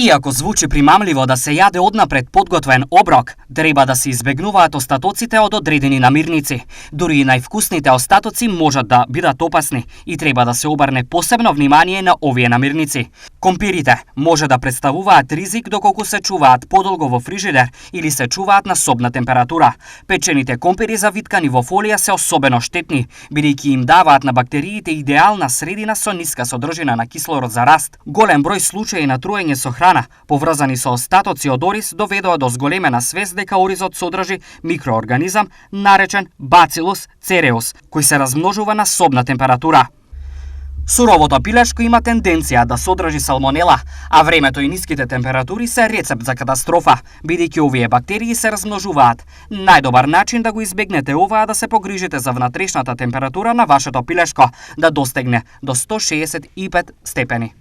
Иако звучи примамливо да се јаде однапред подготвен оброк, треба да се избегнуваат остатоците од одредени намирници. Дури и највкусните остатоци можат да бидат опасни и треба да се обрне посебно внимание на овие намирници. Компирите може да представуваат ризик доколку се чуваат подолго во фрижидер или се чуваат на собна температура. Печените компири завиткани во фолија се особено штетни, бидејќи им даваат на бактериите идеална средина со ниска содржина на кислород за раст. Голем број случаи на труење со храна, поврзани со остатоци од ориз, доведоа до зголемена свест дека оризот содржи микроорганизам наречен Bacillus cereus, кој се размножува на собна температура. Суровото пилешко има тенденција да содржи салмонела, а времето и ниските температури се рецепт за катастрофа, бидејќи овие бактерии се размножуваат. Најдобар начин да го избегнете ова е да се погрижите за внатрешната температура на вашето пилешко, да достигне до 165 степени.